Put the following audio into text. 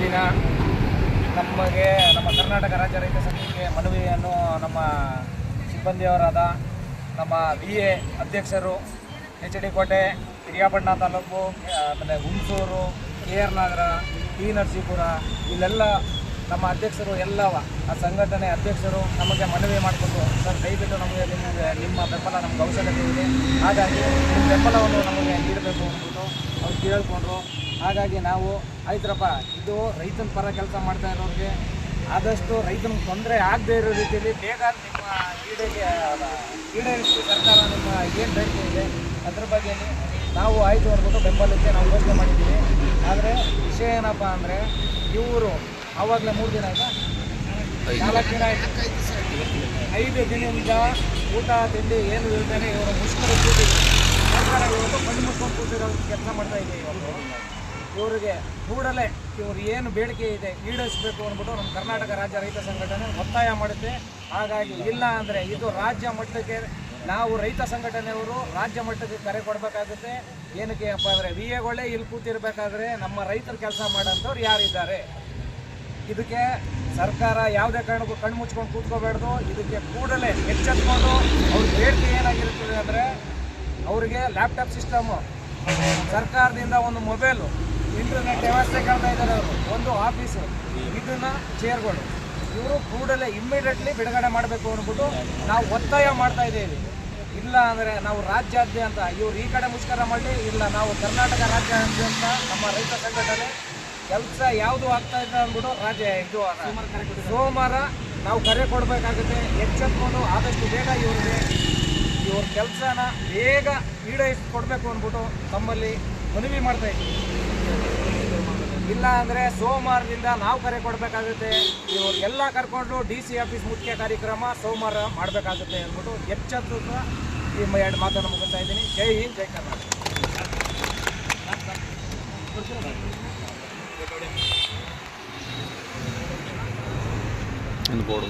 ದಿನ ನಮಗೆ ನಮ್ಮ ಕರ್ನಾಟಕ ರಾಜ್ಯ ರೈತ ಸಂಘಕ್ಕೆ ಮನವಿಯನ್ನು ನಮ್ಮ ಸಿಬ್ಬಂದಿಯವರಾದ ನಮ್ಮ VA ಅಧ್ಯಕ್ಷರು HD ಕೋಟೆ, ಪಿರಿಯಾಪಟ್ಟಣ ತಾಲೂಕು, ಆಮೇಲೆ ಹುಣಸೂರು, KR ನಗರ, T ನರಸೀಪುರ ಇಲ್ಲೆಲ್ಲ ನಮ್ಮ ಅಧ್ಯಕ್ಷರು ಎಲ್ಲವ ಆ ಸಂಘಟನೆ ಅಧ್ಯಕ್ಷರು ನಮಗೆ ಮನವಿ ಮಾಡಿಕೊಂಡು, ಸರ್ ದಯವಿಟ್ಟು ನಮಗೆ ನಿಮ್ಮ ಬೆಂಬಲ ನಮ್ಗೆ ಅವಶ್ಯಕತೆ ಇದೆ, ಹಾಗಾಗಿ ನಿಮ್ಮ ಬೆಂಬಲವನ್ನು ನಮಗೆ ನೀಡಬೇಕು ಅಂದ್ಬಿಟ್ಟು ಅವ್ರು ಕೇಳಿಕೊಂಡ್ರು. ಹಾಗಾಗಿ ನಾವು ಆಯ್ತರಪ್ಪ, ಇದು ರೈತನ ಪರ ಕೆಲಸ ಮಾಡ್ತಾ ಇರೋರಿಗೆ ಆದಷ್ಟು ರೈತನಿಗೆ ತೊಂದರೆ ಆಗದೇ ಇರೋ ರೀತಿಯಲ್ಲಿ ಬೇಗ ನಿಮ್ಮ ಈಡೇರಿಸಿ ಸರ್ಕಾರ ನಿಮ್ಮ ಏನು ಬೇಡಿಕೆ ಇದೆ ಅದ್ರ ಬಗ್ಗೆ ನಾವು ಆಯಿತು ಅಂದ್ಬಿಟ್ಟು ಬೆಂಬಲಕ್ಕೆ ನಾವು ಯೋಚನೆ ಮಾಡಿದ್ದೀವಿ. ಆದರೆ ವಿಷಯ ಏನಪ್ಪ ಅಂದರೆ ಇವರು ಆವಾಗಲೇ 3 ದಿನ ಆಯಿತಾ, 4 ದಿನ ಆಯಿತು, 5 ದಿನದಿಂದ ಊಟ ತಿಂಡಿ ಏನು ಇರ್ತಾನೆ ಇವರು ಮುಷ್ಕರ ಕೂತಿದ್ರು. ಸರ್ಕಾರ ಇವತ್ತು ಕಣ್ಣು ಮುಚ್ಕೊಂಡು ಕೂತಿರೋ ಕೆಲಸ ಮಾಡ್ತಾ ಇದೆ. ಇವತ್ತು ಇವರಿಗೆ ಕೂಡಲೇ ಇವರು ಏನು ಬೇಡಿಕೆ ಇದೆ ಈಡೇರಿಸಬೇಕು ಅಂದ್ಬಿಟ್ಟು ನಮ್ಮ ಕರ್ನಾಟಕ ರಾಜ್ಯ ರೈತ ಸಂಘಟನೆ ಒತ್ತಾಯ ಮಾಡುತ್ತೆ. ಹಾಗಾಗಿ ಇಲ್ಲ ಅಂದರೆ ಇದು ರಾಜ್ಯ ಮಟ್ಟಕ್ಕೆ ನಾವು ರೈತ ಸಂಘಟನೆಯವರು ರಾಜ್ಯ ಮಟ್ಟಕ್ಕೆ ಕರೆ ಕೊಡಬೇಕಾಗುತ್ತೆ. ಏನಕ್ಕೆ ಅಪ್ಪ ಅಂದರೆ VAಗಳೇ ಇಲ್ಲಿ ಕೂತಿರ್ಬೇಕಾದ್ರೆ ನಮ್ಮ ರೈತರು ಕೆಲಸ ಮಾಡೋಂಥವ್ರು ಯಾರಿದ್ದಾರೆ? ಇದಕ್ಕೆ ಸರ್ಕಾರ ಯಾವುದೇ ಕಾರಣಕ್ಕೂ ಕಣ್ಣು ಮುಚ್ಕೊಂಡು ಕೂತ್ಕೋಬಾರ್ದು. ಇದಕ್ಕೆ ಕೂಡಲೇ ಎಚ್ಚೆತ್ಕೊಂಡು ಅವ್ರ ಬೇಡಿಕೆ ಏನಾಗಿರ್ತದೆ ಅಂದರೆ ಅವರಿಗೆ ಲ್ಯಾಪ್ಟಾಪ್ ಸಿಸ್ಟಮು, ಸರ್ಕಾರದಿಂದ ಒಂದು ಮೊಬೈಲು, ಇಂಟರ್ನೆಟ್ ವ್ಯವಸ್ಥೆ ಕೇಳ್ತಾ ಇದ್ದಾರೆ ಅವರು, ಒಂದು ಆಫೀಸು, ಇದನ್ನು ಚೇರ್ಗಳು ಇವರು ಕೂಡಲೇ ಇಮ್ಮಿಡಿಯೇಟ್ಲಿ ಬಿಡುಗಡೆ ಮಾಡಬೇಕು ಅಂದ್ಬಿಟ್ಟು ನಾವು ಒತ್ತಾಯ ಮಾಡ್ತಾ ಇದ್ದೀವಿ. ಇಲ್ಲ ಅಂದರೆ ನಾವು ರಾಜ್ಯಾದ್ಯಂತ ಇವರು ಈ ಕಡೆ ಮುಷ್ಕರ ಮಾಡಲಿ, ಇಲ್ಲ ನಾವು ಕರ್ನಾಟಕ ರಾಜ್ಯಾದ್ಯಂತ ನಮ್ಮ ರೈತ ಸಂಘಟನೆ ಕೆಲಸ ಯಾವುದು ಆಗ್ತಾ ಇದೆ ಅಂದ್ಬಿಟ್ಟು ಸೋಮವಾರ ನಾವು ಕರೆ ಕೊಡಬೇಕಾಗುತ್ತೆ. ಎಚ್ಚೆತ್ಕೊಂಡು ಆದಷ್ಟು ಬೇಗ ಇವ್ರ ಕೆಲಸನ ಬೇಗ ಈಡೇರಿಸಿಕೊಡ್ಬೇಕು ಅಂದ್ಬಿಟ್ಟು ತಮ್ಮಲ್ಲಿ ಮನವಿ ಮಾಡ್ತಾ ಇದ್ದೀವಿ. ಇಲ್ಲ ಅಂದರೆ ಸೋಮವಾರದಿಂದ ನಾವು ಕರೆ ಕೊಡಬೇಕಾಗುತ್ತೆ. ಇವ್ರಿಗೆಲ್ಲ ಕರ್ಕೊಂಡು DC ಆಫೀಸ್ ಮುಖ್ಯ ಕಾರ್ಯಕ್ರಮ ಸೋಮವಾರ ಮಾಡಬೇಕಾಗುತ್ತೆ ಅಂದ್ಬಿಟ್ಟು ಎಚ್ಚೆತ್ತು ಈ 2 ಮಾತನ್ನು ಮುಗಿಸ್ತಾ ಇದ್ದೀನಿ. ಜೈ ಹಿಂದ್, ಜೈ ಕರ್ನಾಟಕ. ಬೋರ್ಡ್